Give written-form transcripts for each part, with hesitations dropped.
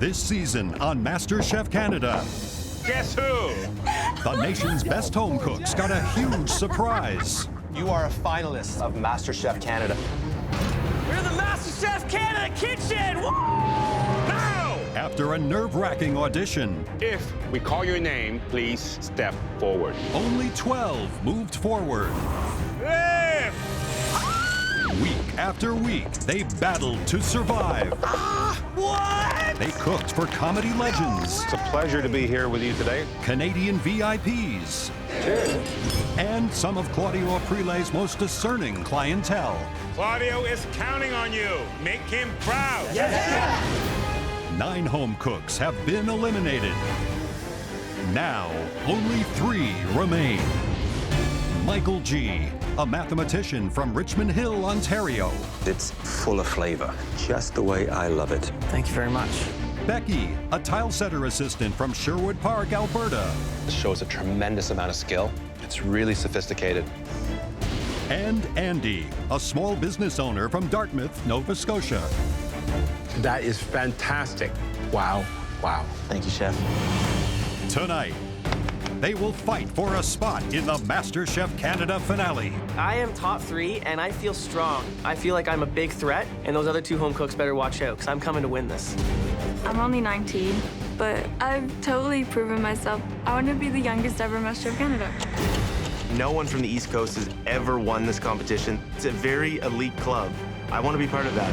This season on MasterChef Canada. Guess who? The nation's best home cooks got a huge surprise. You are a finalist of MasterChef Canada. We're the MasterChef Canada kitchen! Woo! Now! After a nerve-wracking audition, If we call your name, please step forward. only 12 moved forward. Live! Week after week, they battled to survive. What? They cooked for comedy legends, It's a pleasure to be here with you today. Canadian VIPs, and some of Claudio Aprile's most discerning clientele. Claudio is counting on you. Make him proud. 9 home cooks have been eliminated. Now, only 3 remain. Michael G., a mathematician from Richmond Hill, Ontario. It's full of flavor, just the way I love it. Thank you very much. Becky, a tile setter assistant from Sherwood Park, Alberta. This shows a tremendous amount of skill. It's really sophisticated. And Andy, a small business owner from Dartmouth, Nova Scotia. That is fantastic. Wow. Wow. Thank you, Chef. Tonight, they will fight for a spot in the MasterChef Canada finale. I am top 3, and I feel strong. I feel like I'm a big threat, and those other 2 home cooks better watch out, because I'm coming to win this. I'm only 19, but I've totally proven myself. I want to be the youngest ever MasterChef Canada. No one from the East Coast has ever won this competition. It's a very elite club. I want to be part of that.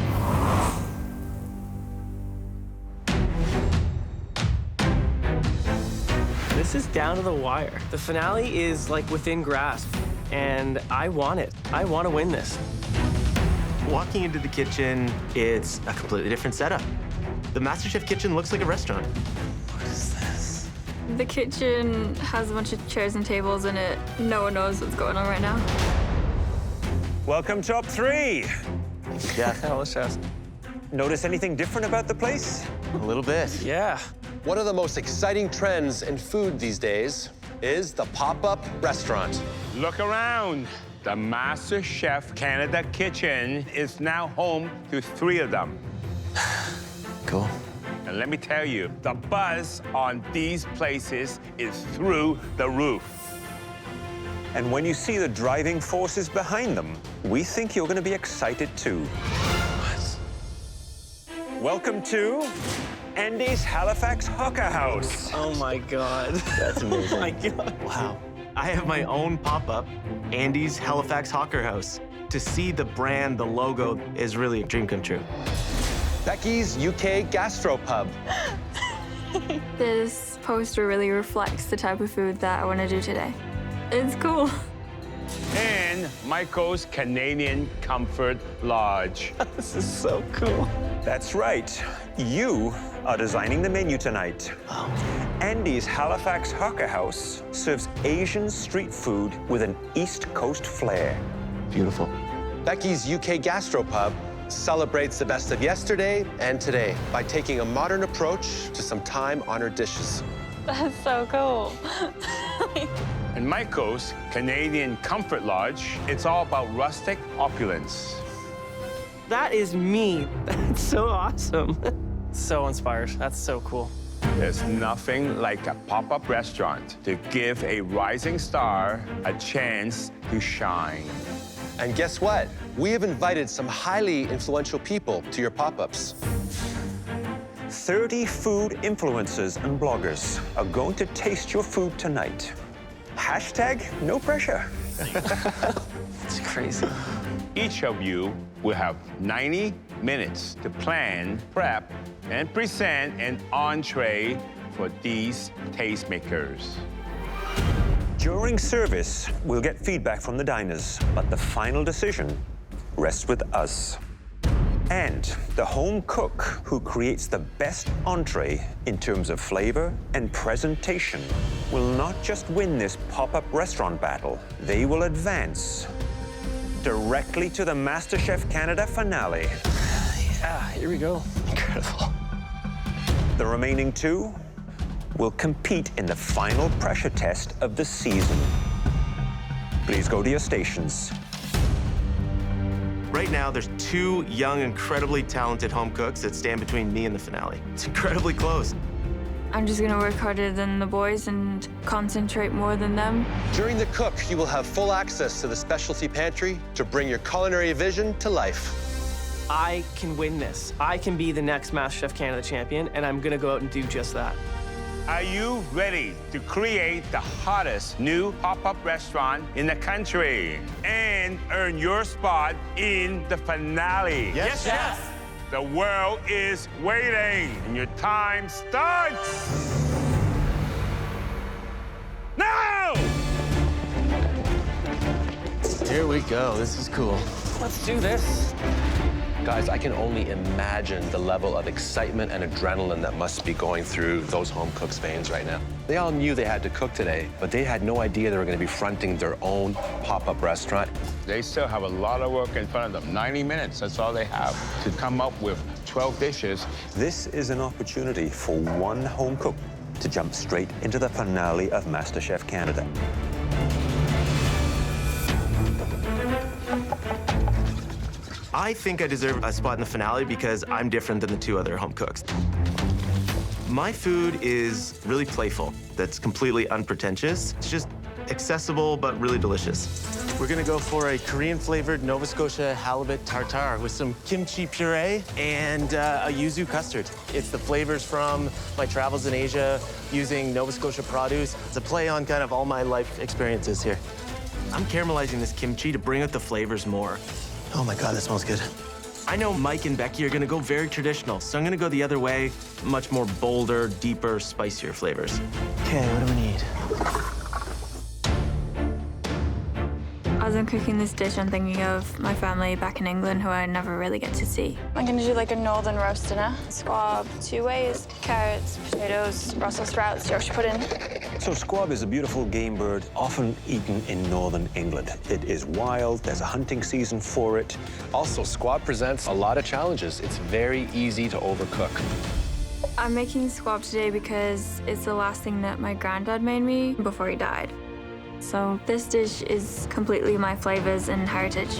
This is down to the wire. The finale is like within grasp, and I want it. I want to win this. Walking into the kitchen, it's a completely different setup. The MasterChef kitchen looks like a restaurant. What is this? The kitchen has a bunch of chairs and tables in it. No one knows what's going on right now. Welcome, top 3. Yeah, Hello, chef. Notice anything different about the place? a little bit. Yeah. One of the most exciting trends in food these days is the pop-up restaurant. Look around. The MasterChef Canada kitchen is now home to 3 of them. Cool. And let me tell you, the buzz on these places is through the roof. And when you see the driving forces behind them, we think you're going to be excited too. Welcome to Andy's Halifax Hawker House. Oh my God. That's amazing. Oh my God. Wow. I have my own pop-up, Andy's Halifax Hawker House. To see the brand, the logo, is really a dream come true. Becky's UK Gastro Pub. This poster really reflects the type of food that I want to do today. It's cool. And Michael's Canadian Comfort Lodge. This is so cool. That's right. You are designing the menu tonight. Andy's Halifax Hawker House serves Asian street food with an East Coast flair. Beautiful. Becky's UK Gastro Pub celebrates the best of yesterday and today by taking a modern approach to some time-honored dishes. That's so cool. And Michael's Canadian Comfort Lodge, it's all about rustic opulence. That is me. That's so awesome. So inspired. That's so cool. There's nothing like a pop-up restaurant to give a rising star a chance to shine. And guess what? We have invited some highly influential people to your pop-ups. 30 food influencers and bloggers are going to taste your food tonight. Hashtag no pressure. It's crazy. Each of you will have 90 minutes to plan, prep, and present an entree for these tastemakers. During service, we'll get feedback from the diners, but the final decision rests with us. And the home cook who creates the best entree in terms of flavor and presentation will not just win this pop-up restaurant battle, they will advance directly to the MasterChef Canada finale. Yeah, here we go. Incredible. The remaining 2 will compete in the final pressure test of the season. Please go to your stations. Right now, there's 2 young, incredibly talented home cooks that stand between me and the finale. It's incredibly close. I'm just gonna work harder than the boys and concentrate more than them. During the cook, you will have full access to the specialty pantry to bring your culinary vision to life. I can win this. I can be the next MasterChef Canada champion, and I'm gonna go out and do just that. Are you ready to create the hottest new pop-up restaurant in the country and earn your spot in the finale? Yes, chef. The world is waiting, and your time starts now! Here we go. This is cool. Let's do this. Guys, I can only imagine the level of excitement and adrenaline that must be going through those home cooks' veins right now. They all knew they had to cook today, but they had no idea they were going to be fronting their own pop-up restaurant. They still have a lot of work in front of them. 90 minutes, that's all they have to come up with 12 dishes. This is an opportunity for one home cook to jump straight into the finale of MasterChef Canada. I think I deserve a spot in the finale because I'm different than the 2 other home cooks. My food is really playful. That's completely unpretentious. It's just accessible, but really delicious. We're gonna go for a Korean-flavored Nova Scotia halibut tartare with some kimchi puree and a yuzu custard. It's the flavors from my travels in Asia using Nova Scotia produce. It's a play on kind of all my life experiences here. I'm caramelizing this kimchi to bring out the flavors more. Oh my God, that smells good. I know Mike and Becky are gonna go very traditional, so I'm gonna go the other way, much more bolder, deeper, spicier flavors. Okay, what do we need? As I'm cooking this dish, I'm thinking of my family back in England who I never really get to see. I'm gonna do like a northern roast dinner. Squab 2 ways, carrots, potatoes, Brussels sprouts, Yorkshire pudding. So squab is a beautiful game bird, often eaten in northern England. It is wild, there's a hunting season for it. Also, squab presents a lot of challenges. It's very easy to overcook. I'm making squab today because it's the last thing that my granddad made me before he died. So this dish is completely my flavors and heritage.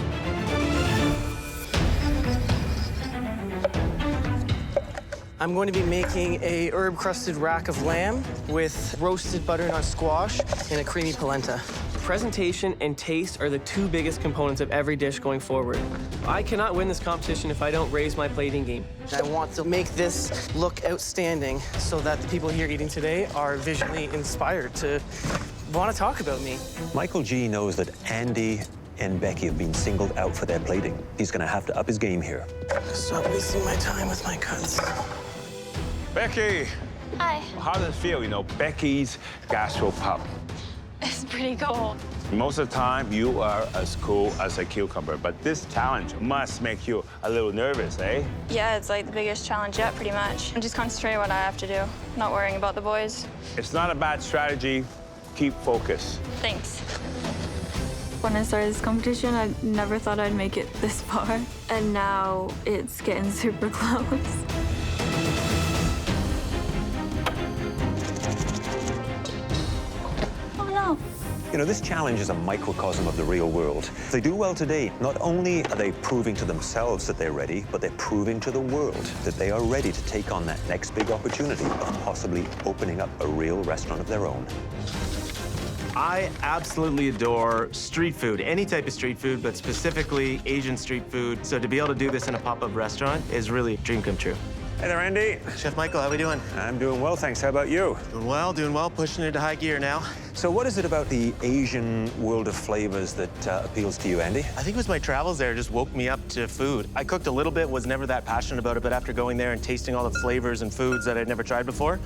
I'm going to be making a herb-crusted rack of lamb with roasted butternut squash and a creamy polenta. Presentation and taste are the 2 biggest components of every dish going forward. I cannot win this competition if I don't raise my plating game. I want to make this look outstanding so that the people here eating today are visually inspired to want to talk about me. Michael G knows that Andy and Becky have been singled out for their plating. He's gonna have to up his game here. Stop wasting my time with my cuts. Becky, Hi. how does it feel, Becky's Gastro Pub? It's pretty cool. Most of the time, you are as cool as a cucumber, but this challenge must make you a little nervous, eh? Yeah, it's like the biggest challenge yet, pretty much. I'm just concentrating on what I have to do, not worrying about the boys. It's not a bad strategy. Keep focused. Thanks. When I started this competition, I never thought I'd make it this far. And now it's getting super close. Oh no. This challenge is a microcosm of the real world. If they do well today, not only are they proving to themselves that they're ready, but they're proving to the world that they are ready to take on that next big opportunity of possibly opening up a real restaurant of their own. I absolutely adore street food, any type of street food, but specifically Asian street food. So to be able to do this in a pop-up restaurant is really a dream come true. Hey there, Andy. Chef Michael, how we doing? I'm doing well, thanks. How about you? Doing well, pushing into high gear now. So what is it about the Asian world of flavors that appeals to you, Andy? I think it was my travels there just woke me up to food. I cooked a little bit, was never that passionate about it, but after going there and tasting all the flavors and foods that I'd never tried before,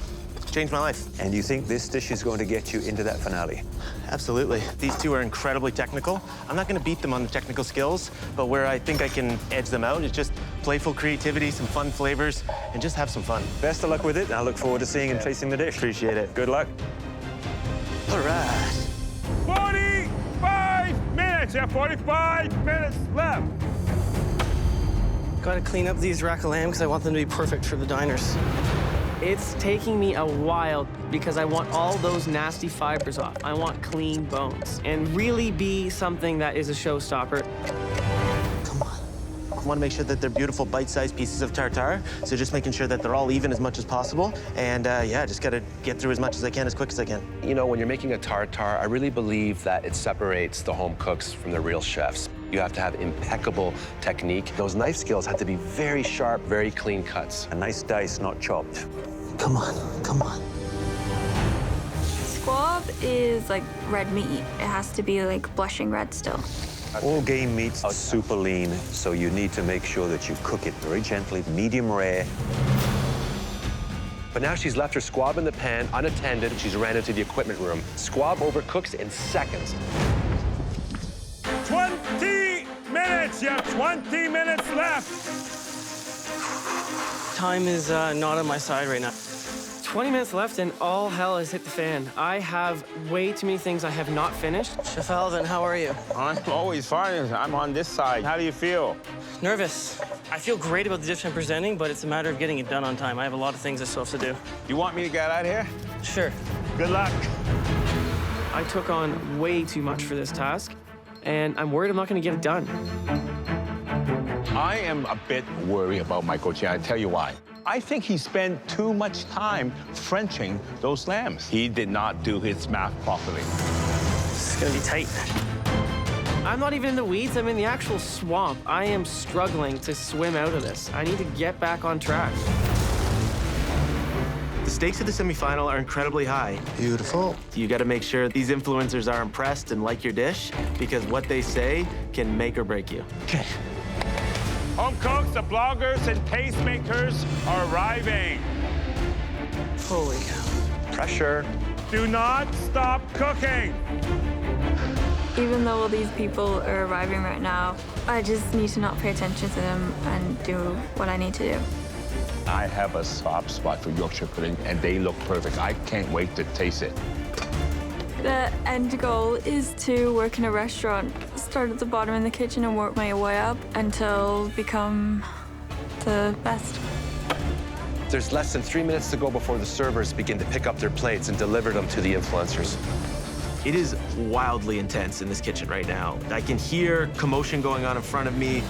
changed my life. And you think this dish is going to get you into that finale? Absolutely. These 2 are incredibly technical. I'm not going to beat them on the technical skills, but where I think I can edge them out is just playful creativity, some fun flavors, and just have some fun. Best of luck with it. I look forward to seeing and tasting the dish. Appreciate it. Good luck. All right. 45 minutes. You have 45 minutes left. Gotta clean up these rack of lamb because I want them to be perfect for the diners. It's taking me a while because I want all those nasty fibers off. I want clean bones and really be something that is a showstopper. Come on. want to make sure that they're beautiful bite-sized pieces of tartare. So just making sure that they're all even as much as possible. And yeah, just got to get through as much as I can, as quick as I can. You know, when you're making a tartare, I really believe that it separates the home cooks from the real chefs. You have to have impeccable technique. Those knife skills have to be very sharp, very clean cuts. A nice dice, not chopped. Come on, come on. Squab is like red meat. It has to be like blushing red still. All game meats are super lean, so you need to make sure that you cook it very gently, medium rare. But now she's left her squab in the pan, unattended, and she's ran into the equipment room. Squab overcooks in seconds. 20 minutes! You have 20 minutes left! Time is not on my side right now. 20 minutes left and all hell has hit the fan. I have way too many things I have not finished. Chef Alvin, how are you? I'm always fine. I'm on this side. How do you feel? Nervous. I feel great about the dish I'm presenting, but it's a matter of getting it done on time. I have a lot of things I still have to do. You want me to get out of here? Sure. Good luck. I took on way too much for this task, and I'm worried I'm not going to get it done. I am a bit worried about Michael Chen. I'll tell you why. I think he spent too much time Frenching those lambs. He did not do his math properly. This is going to be tight. I'm not even in the weeds. I'm in the actual swamp. I am struggling to swim out of this. I need to get back on track. The stakes of the semifinal are incredibly high. Beautiful. You got to make sure these influencers are impressed and like your dish, because what they say can make or break you. Okay. Home cooks, the bloggers, and tastemakers are arriving. Holy cow. Pressure. Do not stop cooking. Even though all these people are arriving right now, I just need to not pay attention to them and do what I need to do. I have a soft spot for Yorkshire pudding, and they look perfect. I can't wait to taste it. The end goal is to work in a restaurant, start at the bottom in the kitchen and work my way up until become the best. There's less than 3 minutes to go before the servers begin to pick up their plates and deliver them to the influencers. It is wildly intense in this kitchen right now. I can hear commotion going on in front of me.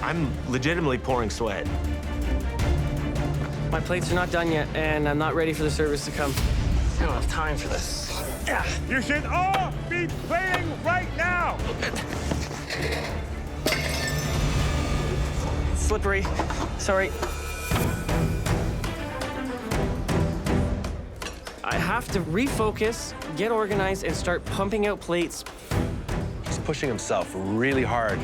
I'm legitimately pouring sweat. My plates are not done yet, and I'm not ready for the servers to come. I don't have time for this. Yeah. You should all be playing right now. Slippery. Sorry. I have to refocus, get organized, and start pumping out plates. He's pushing himself really hard.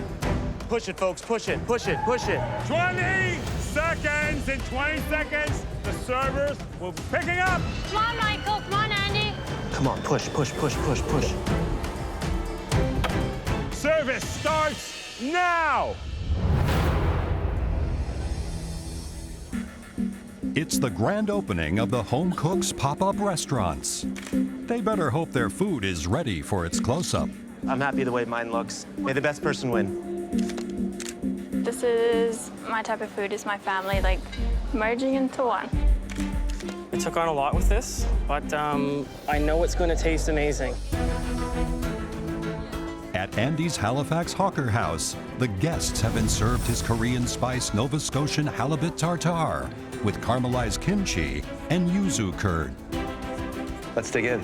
Push it, folks. Push it, push it, push it. 20 seconds. In 20 seconds, the servers will be picking up. Come on, Michael. Come on, Andy. Come on, push, push, push, push, push. Service starts now. It's the grand opening of the Home Cooks pop-up restaurants. They better hope their food is ready for its close-up. I'm happy the way mine looks. May the best person win. This is my type of food, is my family, like merging into one. I took on a lot with this, but I know it's going to taste amazing. At Andy's Halifax Hawker House, the guests have been served his Korean spice Nova Scotian halibut tartare with caramelized kimchi and yuzu curd. Let's dig in.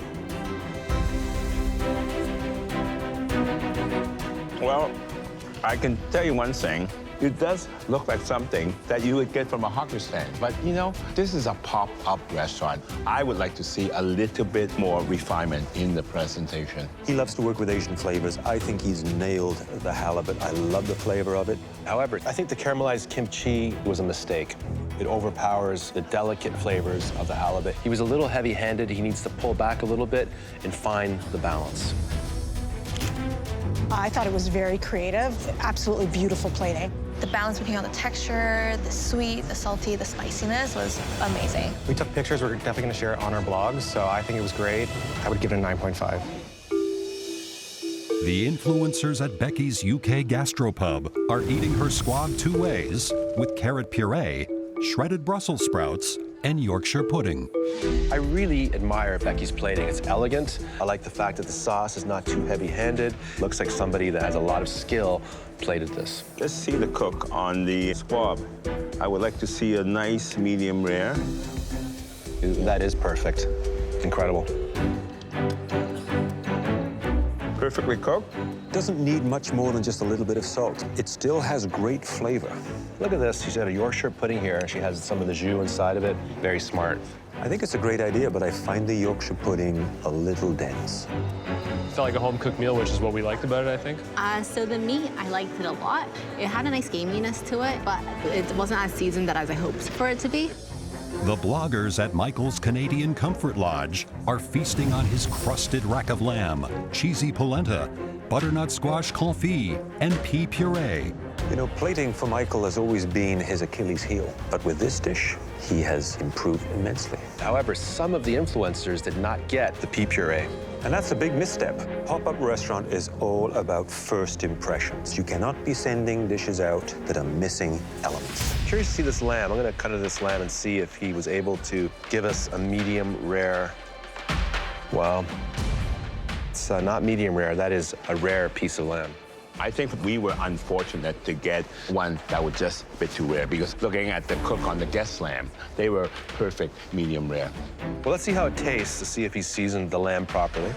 Well, I can tell you one thing. It does look like something that you would get from a hawker stand. But, you know, this is a pop-up restaurant. I would like to see a little bit more refinement in the presentation. He loves to work with Asian flavors. I think he's nailed the halibut. I love the flavor of it. However, I think the caramelized kimchi was a mistake. It overpowers the delicate flavors of the halibut. He was a little heavy-handed. He needs to pull back a little bit and find the balance. I thought it was very creative, absolutely beautiful plating. The balance between all the texture, the sweet, the salty, the spiciness was amazing. We took pictures. We're definitely going to share it on our blogs, so I think it was great. I would give it a 9.5. The influencers at Becky's UK Gastro Pub are eating her squab two ways with carrot puree, shredded Brussels sprouts, and Yorkshire pudding. I really admire Becky's plating. It's elegant. I like the fact that the sauce is not too heavy-handed. Looks like somebody that has a lot of skill plated this. Let's see the cook on the squab. I would like to see a nice medium rare. That is perfect. Incredible. Perfectly cooked. Doesn't need much more than just a little bit of salt. It still has great flavor. Look at this. She's got a Yorkshire pudding here. She has some of the jus inside of it. Very smart. I think it's a great idea, but I find the Yorkshire pudding a little dense. Felt like a home-cooked meal, which is what we liked about it, I think. So the meat, I liked it a lot. It had a nice gaminess to it, but it wasn't as seasoned as I hoped for it to be. The bloggers at Michael's Canadian Comfort Lodge are feasting on his crusted rack of lamb, cheesy polenta, butternut squash confit, and pea puree. You know, plating for Michael has always been his Achilles heel, but with this dish, he has improved immensely. However, some of the influencers did not get the pea puree. And that's a big misstep. Pop-up restaurant is all about first impressions. You cannot be sending dishes out that are missing elements. Curious to see this lamb. I'm gonna cut into this lamb and see if he was able to give us a medium rare. Well, it's not medium rare. That is a rare piece of lamb. I think we were unfortunate to get one that was just a bit too rare, because looking at the cook on the guest lamb, they were perfect medium rare. Well, let's see how it tastes to see if he seasoned the lamb properly.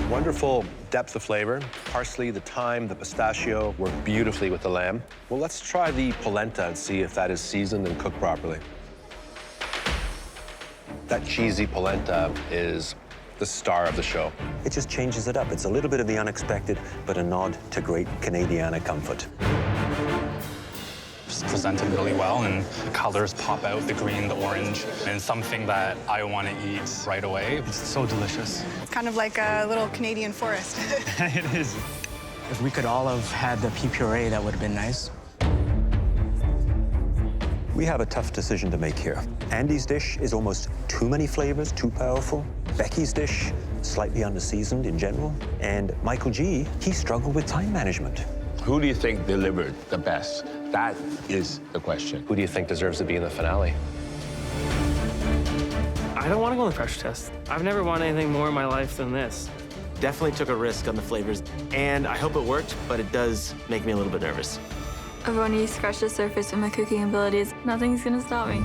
Wonderful depth of flavor. Parsley, the thyme, the pistachio work beautifully with the lamb. Well, let's try the polenta and see if that is seasoned and cooked properly. That cheesy polenta is the star of the show. It just changes it up. It's a little bit of the unexpected, but a nod to great Canadiana comfort. It's presented really well, and the colors pop out, the green, the orange, and something that I want to eat right away. It's so delicious. It's kind of like a little Canadian forest. It is. If we could all have had the pea puree, that would have been nice. We have a tough decision to make here. Andy's dish is almost too many flavors, too powerful. Becky's dish, slightly underseasoned in general. And Michael G., he struggled with time management. Who do you think delivered the best? That is the question. Who do you think deserves to be in the finale? I don't want to go on the pressure test. I've never wanted anything more in my life than this. Definitely took a risk on the flavors, and I hope it worked, but it does make me a little bit nervous. I've only scratched the surface with my cooking abilities. Nothing's gonna stop me.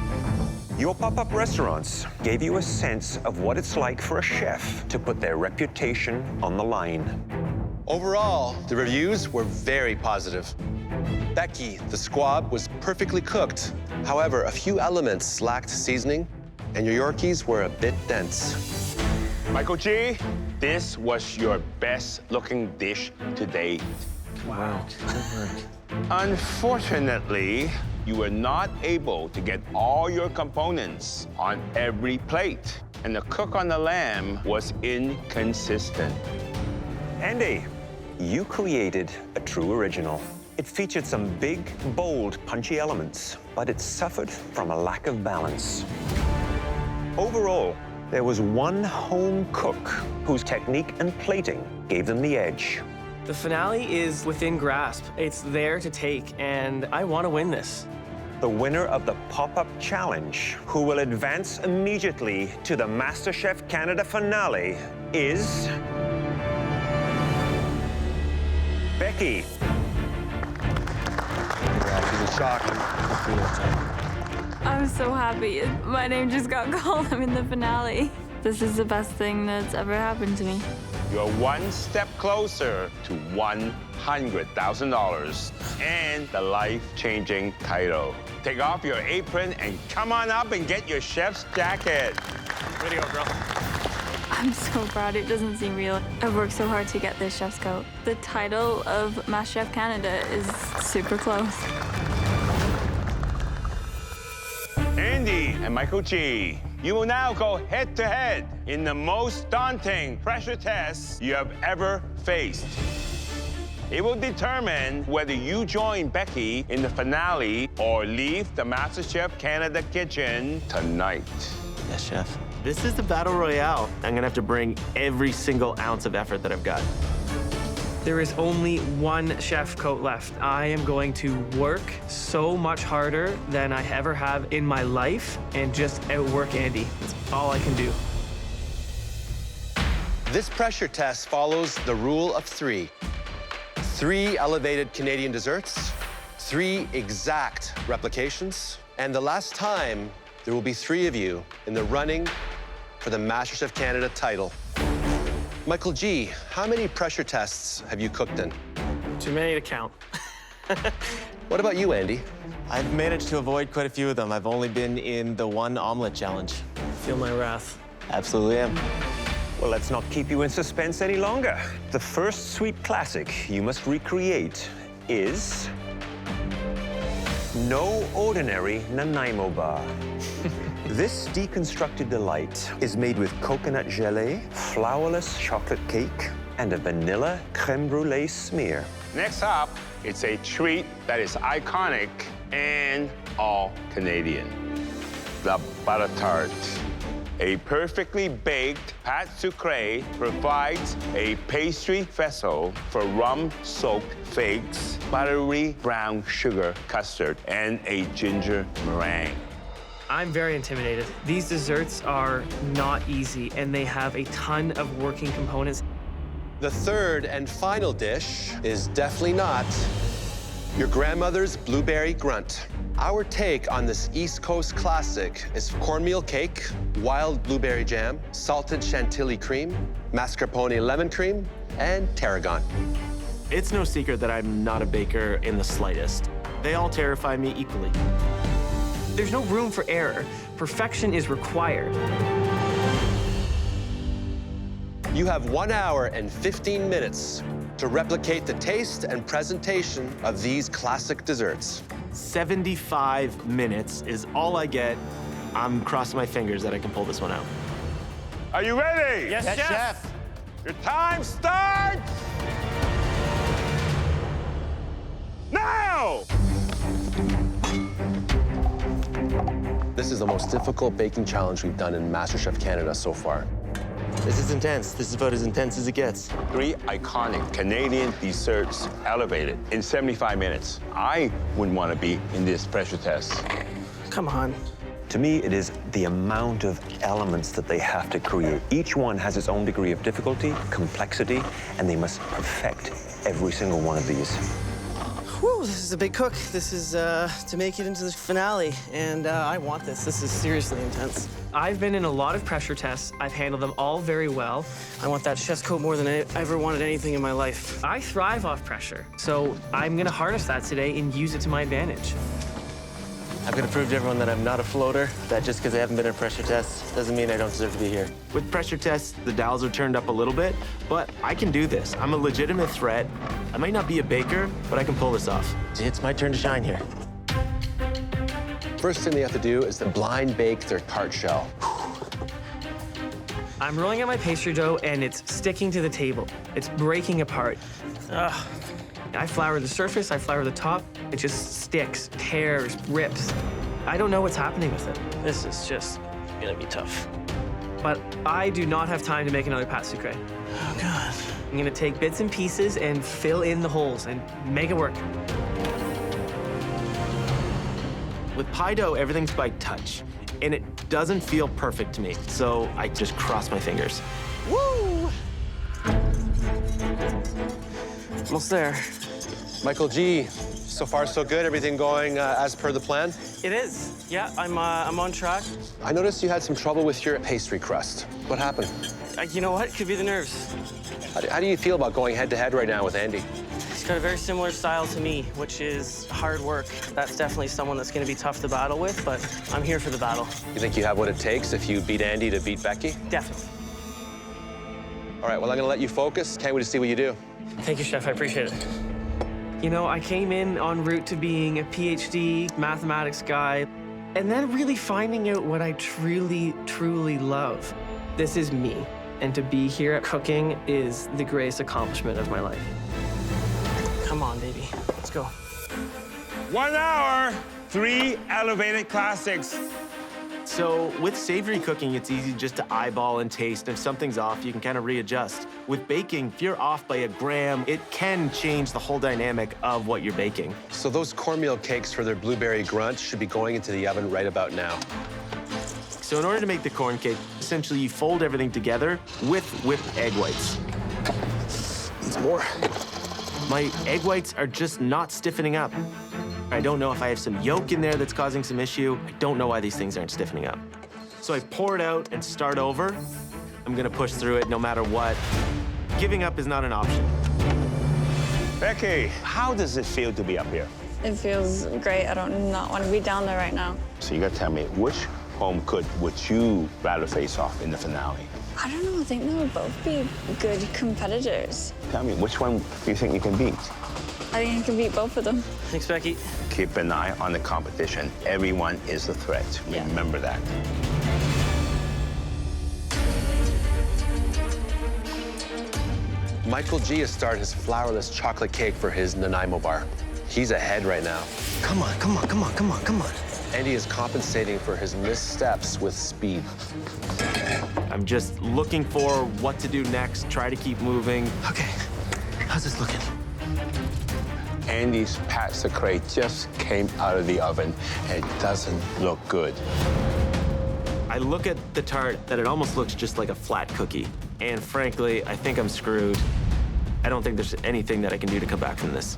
Your pop-up restaurants gave you a sense of what it's like for a chef to put their reputation on the line. Overall, the reviews were very positive. Becky, the squab, was perfectly cooked. However, a few elements lacked seasoning, and your Yorkies were a bit dense. Michael G., this was your best-looking dish to date. Wow. Unfortunately, you were not able to get all your components on every plate, and the cook on the lamb was inconsistent. Andy, you created a true original. It featured some big, bold, punchy elements, but it suffered from a lack of balance. Overall, there was one home cook whose technique and plating gave them the edge. The finale is within grasp. It's there to take, and I want to win this. The winner of the Pop-Up Challenge, who will advance immediately to the MasterChef Canada finale, is Becky. She's in shock. I'm so happy. My name just got called. I'm in the finale. This is the best thing that's ever happened to me. You're one step closer to $100,000 and the life-changing title. Take off your apron and come on up and get your chef's jacket. Way to go, girl. I'm so proud. It doesn't seem real. I've worked so hard to get this chef's coat. The title of MasterChef Canada is super close. Andy and Michael G., you will now go head-to-head in the most daunting pressure test you have ever faced. It will determine whether you join Becky in the finale or leave the MasterChef Canada kitchen tonight. Yes, chef. This is the battle royale. I'm gonna have to bring every single ounce of effort that I've got. There is only one chef coat left. I am going to work so much harder than I ever have in my life and just outwork Andy. That's all I can do. This pressure test follows the rule of 3. 3 elevated Canadian desserts, 3 exact replications, and the last time there will be 3 of you in the running for the MasterChef Canada title. Michael G., how many pressure tests have you cooked in? Too many to count. What about you, Andy? I've managed to avoid quite a few of them. I've only been in the 1 omelet challenge. Feel my wrath. Absolutely am. Well, let's not keep you in suspense any longer. The first sweet classic you must recreate is no ordinary Nanaimo bar. This deconstructed delight is made with coconut gelée, flourless chocolate cake, and a vanilla creme brulee smear. Next up, it's a treat that is iconic and all Canadian. The butter tart. A perfectly baked pâte sucrée provides a pastry vessel for rum-soaked figs, buttery brown sugar custard, and a ginger meringue. I'm very intimidated. These desserts are not easy, and they have a ton of working components. The third and final dish is definitely not your grandmother's blueberry grunt. Our take on this East Coast classic is cornmeal cake, wild blueberry jam, salted chantilly cream, mascarpone lemon cream, and tarragon. It's no secret that I'm not a baker in the slightest. They all terrify me equally. There's no room for error. Perfection is required. You have 1 hour and 15 minutes to replicate the taste and presentation of these classic desserts. 75 minutes is all I get. I'm crossing my fingers that I can pull this one out. Are you ready? Yes, Chef. Your time starts now! This is the most difficult baking challenge we've done in MasterChef Canada so far. This is intense. This is about as intense as it gets. 3 iconic Canadian desserts elevated in 75 minutes. I wouldn't want to be in this pressure test. Come on. To me, it is the amount of elements that they have to create. Each one has its own degree of difficulty, complexity, and they must perfect every single one of these. Whew, this is a big cook. This is to make it into the finale, and I want this. This is seriously intense. I've been in a lot of pressure tests. I've handled them all very well. I want that chef's coat more than I ever wanted anything in my life. I thrive off pressure, so I'm gonna harness that today and use it to my advantage. I'm gonna prove to everyone that I'm not a floater, that just because I haven't been in a pressure test doesn't mean I don't deserve to be here. With pressure tests, the dials are turned up a little bit, but I can do this. I'm a legitimate threat. I might not be a baker, but I can pull this off. It's my turn to shine here. First thing they have to do is to blind bake their tart shell. I'm rolling out my pastry dough, and it's sticking to the table. It's breaking apart. Ugh. I flour the surface, I flour the top. It just sticks, tears, rips. I don't know what's happening with it. This is just gonna be tough. But I do not have time to make another pâte sucrée. Oh, God. I'm gonna take bits and pieces and fill in the holes and make it work. With pie dough, everything's by touch, and it doesn't feel perfect to me, so I just cross my fingers. Woo! Almost there. Michael G., so far so good? Everything going as per the plan? It is. Yeah, I'm on track. I noticed you had some trouble with your pastry crust. What happened? You know what? Could be the nerves. How do you feel about going head-to-head right now with Andy? He's got a very similar style to me, which is hard work. That's definitely someone that's going to be tough to battle with, but I'm here for the battle. You think you have what it takes if you beat Andy to beat Becky? Definitely. All right, well, I'm going to let you focus. Can't wait to see what you do. Thank you, Chef. I appreciate it. You know, I came in en route to being a PhD mathematics guy, and then really finding out what I truly, truly love. This is me, and to be here cooking is the greatest accomplishment of my life. Come on, baby. Let's go. 1 hour, 3 elevated classics. So with savory cooking, it's easy just to eyeball and taste. If something's off, you can kind of readjust. With baking, if you're off by a gram, it can change the whole dynamic of what you're baking. So those cornmeal cakes for their blueberry grunt should be going into the oven right about now. So in order to make the corn cake, essentially you fold everything together with whipped egg whites. Needs more. My egg whites are just not stiffening up. I don't know if I have some yolk in there that's causing some issue. I don't know why these things aren't stiffening up. So I pour it out and start over. I'm gonna push through it no matter what. Giving up is not an option. Becky, how does it feel to be up here? It feels great. I don't not want to be down there right now. So you gotta tell me, which home cook would you rather face off in the finale? I don't know. I think they would both be good competitors. Tell me, which one do you think you can beat? I think I can beat both of them. Thanks, Becky. Keep an eye on the competition. Everyone is a threat. Remember that. Michael G has started his flourless chocolate cake for his Nanaimo bar. He's ahead right now. Come on, come on, come on, come on, come on. Andy is compensating for his missteps with speed. I'm just looking for what to do next, try to keep moving. Okay, how's this looking? Andy's pasta crate just came out of the oven and it doesn't look good. I look at the tart that it almost looks just like a flat cookie. And frankly, I think I'm screwed. I don't think there's anything that I can do to come back from this.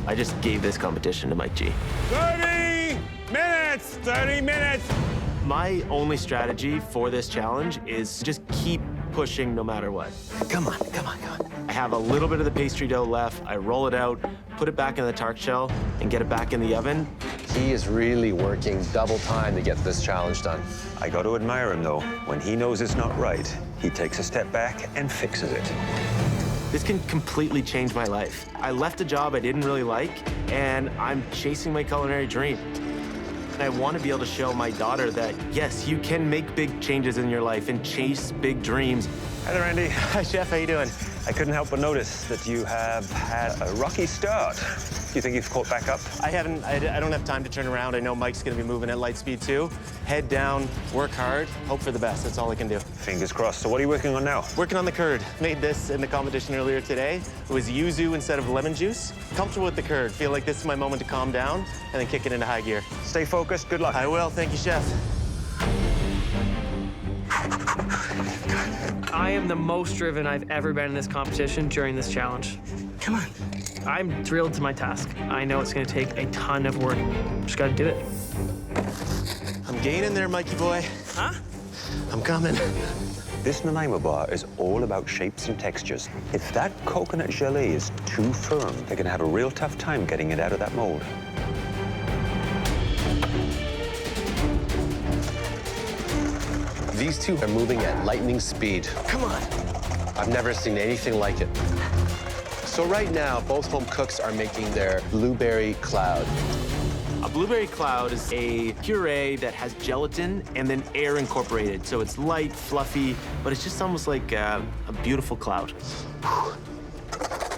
I just gave this competition to Mike G. 30 minutes! 30 minutes! My only strategy for this challenge is just keep pushing no matter what. Come on, come on, come on. I have a little bit of the pastry dough left. I roll it out, put it back in the tart shell, and get it back in the oven. He is really working double time to get this challenge done. I got to admire him, though. When he knows it's not right, he takes a step back and fixes it. This can completely change my life. I left a job I didn't really like, and I'm chasing my culinary dream. And I want to be able to show my daughter that, yes, you can make big changes in your life and chase big dreams. Hi there, Andy. Hi, Chef. How you doing? I couldn't help but notice that you have had a rocky start. Do you think you've caught back up? I haven't. I don't have time to turn around. I know Mike's going to be moving at light speed, too. Head down, work hard, hope for the best. That's all I can do. Fingers crossed. So what are you working on now? Working on the curd. Made this in the competition earlier today. It was yuzu instead of lemon juice. Comfortable with the curd. Feel like this is my moment to calm down and then kick it into high gear. Stay focused. Good luck. I will. Thank you, Chef. I am the most driven I've ever been in this competition during this challenge. Come on. I'm thrilled to my task. I know it's going to take a ton of work. Just got to do it. I'm gaining there, Mikey boy. Huh? I'm coming. This Nanaimo bar is all about shapes and textures. If that coconut gelée is too firm, they're going to have a real tough time getting it out of that mold. These two are moving at lightning speed. Come on. I've never seen anything like it. So right now, both home cooks are making their blueberry cloud. A blueberry cloud is a puree that has gelatin and then air incorporated. So it's light, fluffy, but it's just almost like a beautiful cloud.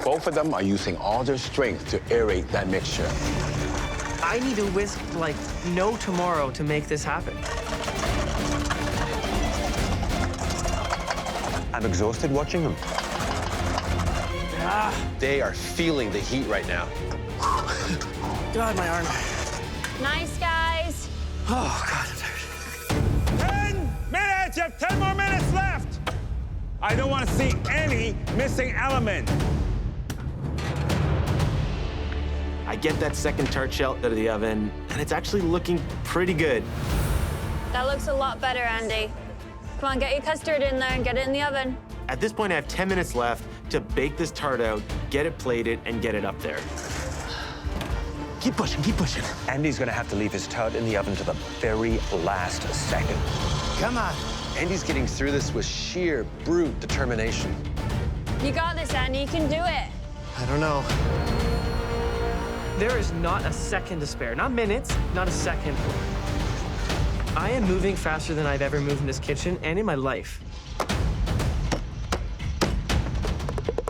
Both of them are using all their strength to aerate that mixture. I need to whisk like no tomorrow to make this happen. I'm exhausted watching them. They are feeling the heat right now. God, my arm. Nice, guys. Oh, God, I'm tired. 10 minutes! You have 10 more minutes left! I don't want to see any missing element. I get that second tart shell out of the oven, and it's actually looking pretty good. That looks a lot better, Andy. Come on, get your custard in there and get it in the oven. At this point, I have 10 minutes left to bake this tart out, get it plated, and get it up there. Keep pushing, keep pushing. Andy's going to have to leave his tart in the oven to the very last second. Come on. Andy's getting through this with sheer brute determination. You got this, Andy. You can do it. I don't know. There is not a second to spare. Not minutes, not a second. I am moving faster than I've ever moved in this kitchen and in my life.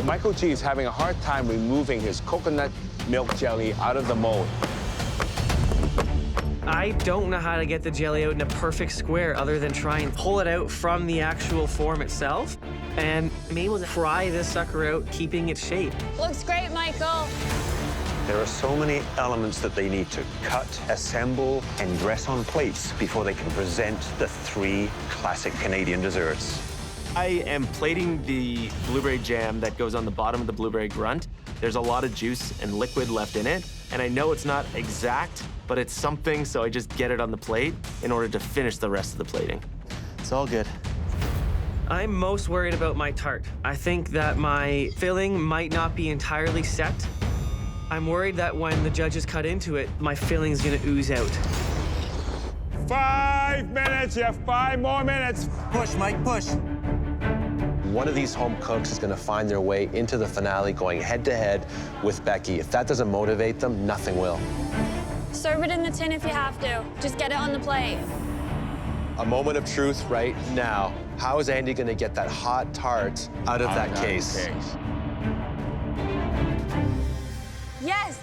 Michael G is having a hard time removing his coconut milk jelly out of the mold. I don't know how to get the jelly out in a perfect square other than try and pull it out from the actual form itself. And I'm able to fry this sucker out, keeping its shape. Looks great, Michael. There are so many elements that they need to cut, assemble, and dress on plates before they can present the 3 classic Canadian desserts. I am plating the blueberry jam that goes on the bottom of the blueberry grunt. There's a lot of juice and liquid left in it, and I know it's not exact, but it's something, so I just get it on the plate in order to finish the rest of the plating. It's all good. I'm most worried about my tart. I think that my filling might not be entirely set. I'm worried that when the judges cut into it, my filling's gonna ooze out. 5 minutes, you have 5 more minutes. Push, Mike, push. One of these home cooks is going to find their way into the finale going head-to-head with Becky. If that doesn't motivate them, nothing will. Serve it in the tin if you have to. Just get it on the plate. A moment of truth right now. How is Andy going to get that hot tart out of that case? Yes!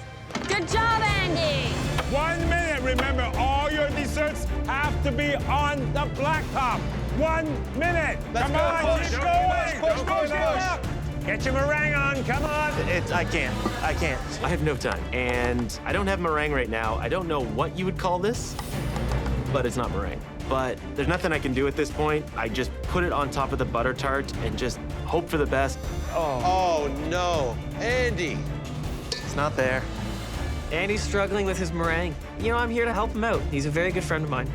Good job, Andy! 1 minute. Remember, all your desserts have to be on the blacktop. 1 minute. Come on, keep going. Push. Get your meringue on. Come on. I can't. I have no time. And I don't have meringue right now. I don't know what you would call this, but it's not meringue. But there's nothing I can do at this point. I just put it on top of the butter tart and just hope for the best. Oh no, Andy. It's not there. Andy's struggling with his meringue. You know, I'm here to help him out. He's a very good friend of mine.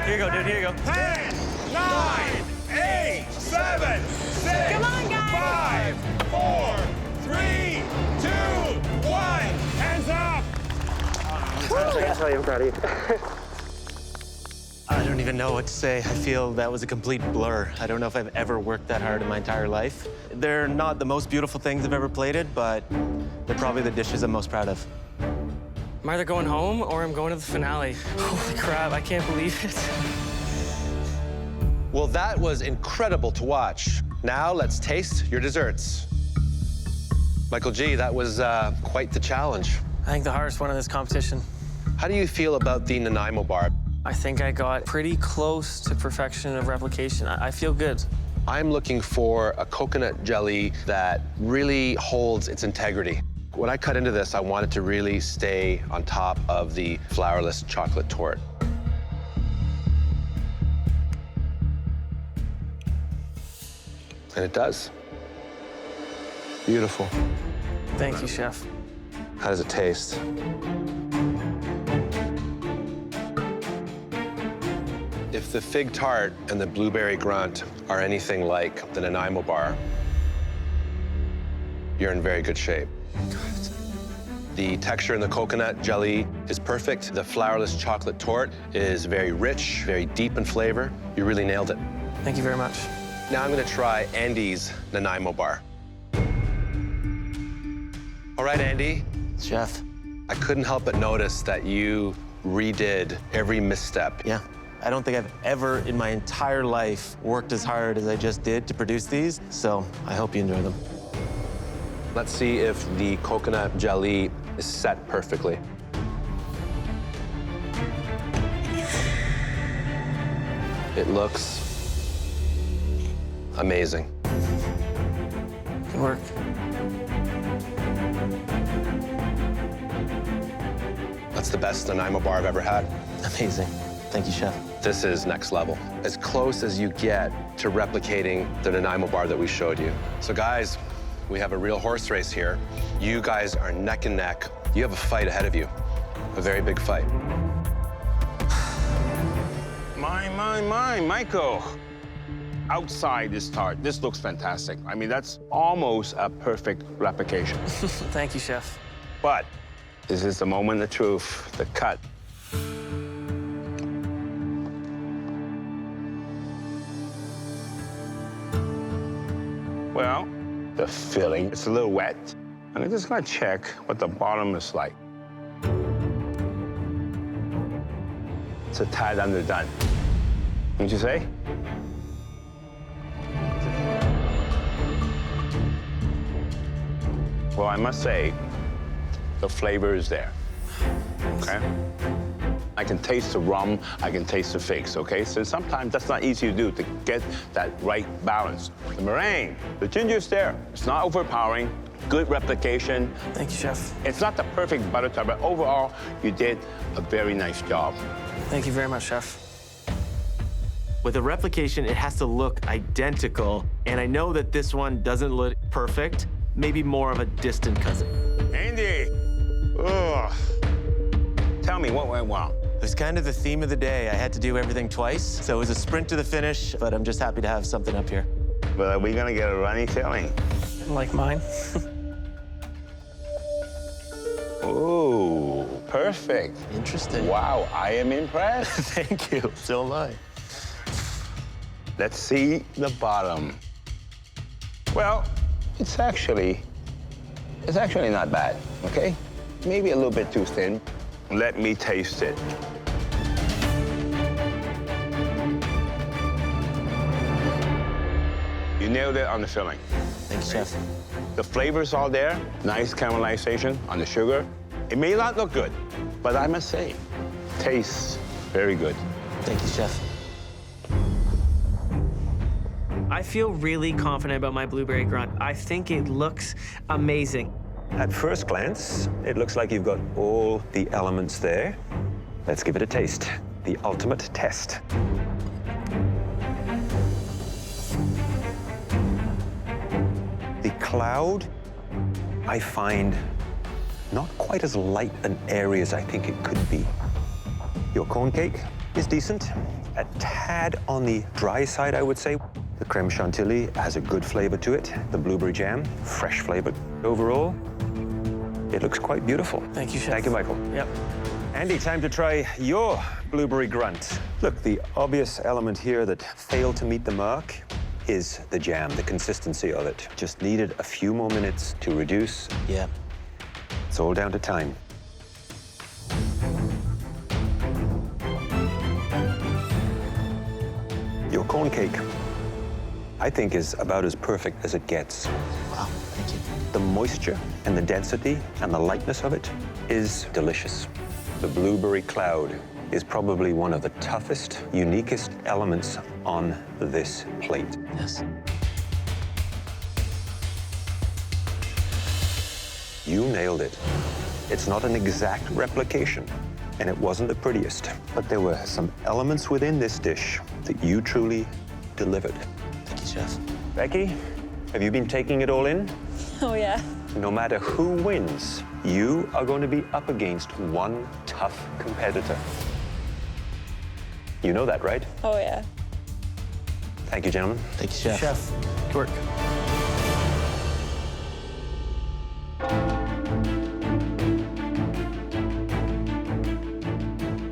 Here you go, dude, here you go. 10, 9, 8, 7, 6, Come on, guys. 5, 4, 3, 2, 1. Hands up. I'm proud of you. I don't even know what to say. I feel that was a complete blur. I don't know if I've ever worked that hard in my entire life. They're not the most beautiful things I've ever plated, but they're probably the dishes I'm most proud of. I'm either going home or I'm going to the finale. Holy crap, I can't believe it. Well, that was incredible to watch. Now let's taste your desserts. Michael G., that was quite the challenge. I think the hardest one in this competition. How do you feel about the Nanaimo bar? I think I got pretty close to perfection of replication. I feel good. I'm looking for a coconut jelly that really holds its integrity. When I cut into this, I want it to really stay on top of the flourless chocolate torte. And it does. Beautiful. Thank you, Chef. How does it taste? If the fig tart and the blueberry grunt are anything like the Nanaimo bar, you're in very good shape. The texture in the coconut jelly is perfect. The flourless chocolate torte is very rich, very deep in flavor. You really nailed it. Thank you very much. Now I'm gonna try Andy's Nanaimo bar. All right, Andy. Chef. I couldn't help but notice that you redid every misstep. Yeah. I don't think I've ever in my entire life worked as hard as I just did to produce these, so I hope you enjoy them. Let's see if the coconut jelly is set perfectly. It looks amazing. Good work. That's the best Nanaimo bar I've ever had. Amazing. Thank you, Chef. This is next level. As close as you get to replicating the Nanaimo bar that we showed you. So guys, we have a real horse race here. You guys are neck and neck. You have a fight ahead of you, a very big fight. My, Michael. Outside this tart, this looks fantastic. I mean, that's almost a perfect replication. Thank you, Chef. But this is the moment of truth, the cut. Well, the filling, it's a little wet. And I'm just gonna check what the bottom is like. It's a tad underdone. What'd you say? Well, I must say, the flavor is there, okay? I can taste the rum, I can taste the figs, okay? So sometimes that's not easy to do, to get that right balance. The meringue, the ginger's there. It's not overpowering, good replication. Thank you, Chef. It's not the perfect butter tart, but overall, you did a very nice job. Thank you very much, Chef. With a replication, it has to look identical, and I know that this one doesn't look perfect, maybe more of a distant cousin. Andy, ugh. Tell me what went wrong. It was kind of the theme of the day. I had to do everything twice, so it was a sprint to the finish, but I'm just happy to have something up here. But are we gonna get a runny filling? Like mine. Ooh, perfect. Interesting. Wow, I am impressed. Thank you. So am I. Let's see the bottom. Well, it's actually not bad, okay? Maybe a little bit too thin. Let me taste it. You nailed it on the filling. Thanks, Chef. The flavor's all there. Nice caramelization on the sugar. It may not look good, but I must say, tastes very good. Thank you, Chef. I feel really confident about my blueberry grunt. I think it looks amazing. At first glance, it looks like you've got all the elements there. Let's give it a taste. The ultimate test. The cloud, I find not quite as light and airy as I think it could be. Your corn cake is decent. A tad on the dry side, I would say. The creme chantilly has a good flavor to it. The blueberry jam, fresh flavor. Overall, it looks quite beautiful. Thank you, Chef. Thank you, Michael. Yep. Andy, time to try your blueberry grunt. Look, the obvious element here that failed to meet the mark is the jam, the consistency of it. Just needed a few more minutes to reduce. Yeah. It's all down to time. Your corn cake, I think, is about as perfect as it gets. Wow, thank you. The moisture and the density and the lightness of it is delicious. The blueberry cloud is probably one of the toughest, uniquest elements on this plate. Yes. You nailed it. It's not an exact replication, and it wasn't the prettiest, but there were some elements within this dish that you truly delivered. Thank you, Chef. Becky, have you been taking it all in? Oh, yeah. No matter who wins, you are going to be up against one tough competitor. You know that, right? Oh, yeah. Thank you, gentlemen. Thank you, Chef. Chef, good work.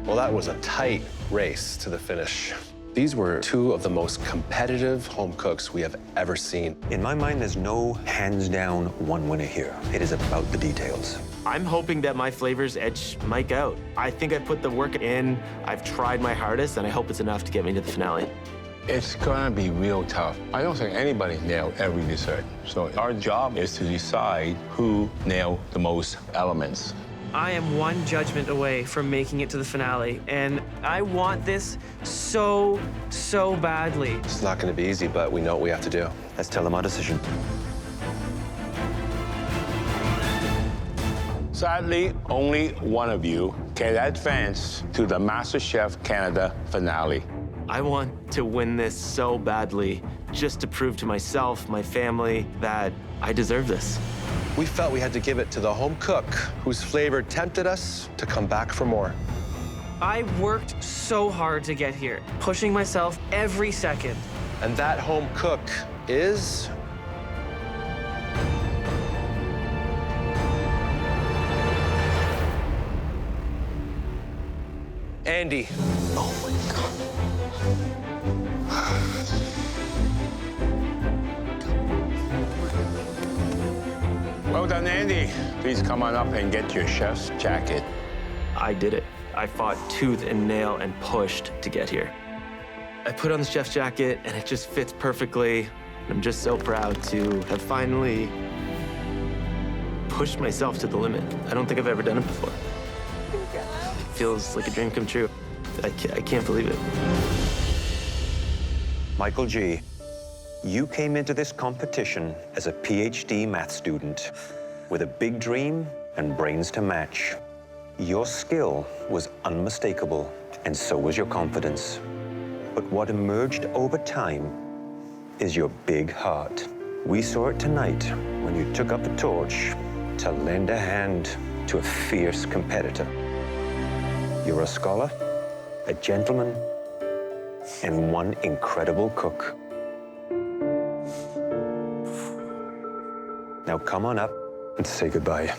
Well, that was a tight race to the finish. These were two of the most competitive home cooks we have ever seen. In my mind, there's no hands-down one winner here. It is about the details. I'm hoping that my flavors edge Mike out. I think I put the work in, I've tried my hardest, and I hope it's enough to get me to the finale. It's gonna be real tough. I don't think anybody nailed every dessert. So our job is to decide who nailed the most elements. I am one judgment away from making it to the finale, and I want this so badly. It's not going to be easy, but we know what we have to do. Let's tell them our decision. Sadly, only one of you can advance to the MasterChef Canada finale. I want to win this so badly, just to prove to myself, my family, that I deserve this. We felt we had to give it to the home cook whose flavor tempted us to come back for more. I worked so hard to get here, pushing myself every second. And that home cook is... Andy. Oh my God. Well done, Andy. Please come on up and get your chef's jacket. I did it. I fought tooth and nail and pushed to get here. I put on the chef's jacket and it just fits perfectly. I'm just so proud to have finally pushed myself to the limit. I don't think I've ever done it before. feels like a dream come true. I can't believe it. Michael G., you came into this competition as a PhD math student with a big dream and brains to match. Your skill was unmistakable, and so was your confidence. But what emerged over time is your big heart. We saw it tonight when you took up the torch to lend a hand to a fierce competitor. You're a scholar, a gentleman, and one incredible cook. Now come on up and say goodbye.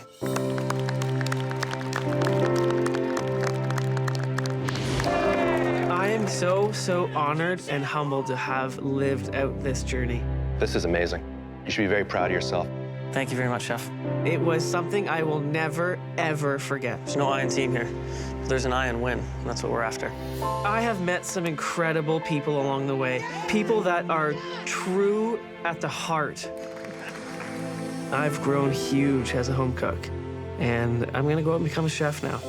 I am so honored and humbled to have lived out this journey. This is amazing. You should be very proud of yourself. Thank you very much, Chef. It was something I will never, ever forget. There's no I in team here. There's an I in win. That's what we're after. I have met some incredible people along the way. People that are true at the heart. I've grown huge as a home cook, and I'm gonna go out and become a chef now.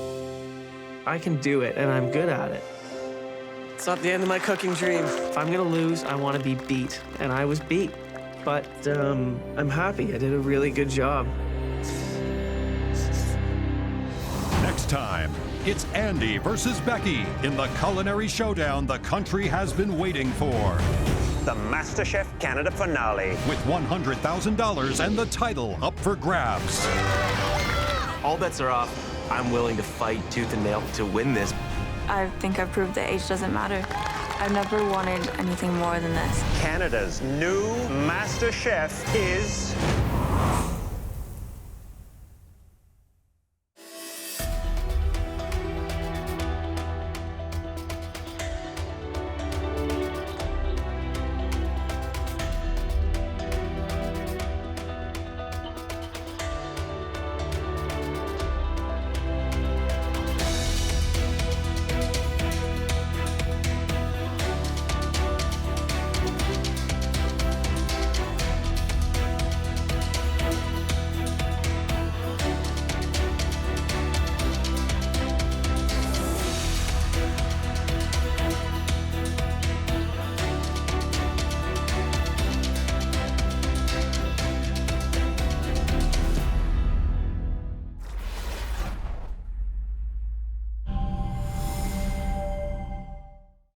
I can do it, and I'm good at it. It's not the end of my cooking dream. If I'm gonna lose, I wanna be beat, and I was beat. But I'm happy. I did a really good job. Next time, it's Andy versus Becky in the culinary showdown the country has been waiting for. The MasterChef Canada finale. With $100,000 and the title up for grabs. All bets are off. I'm willing to fight tooth and nail to win this. I think I've proved that age doesn't matter. I've never wanted anything more than this. Canada's new MasterChef is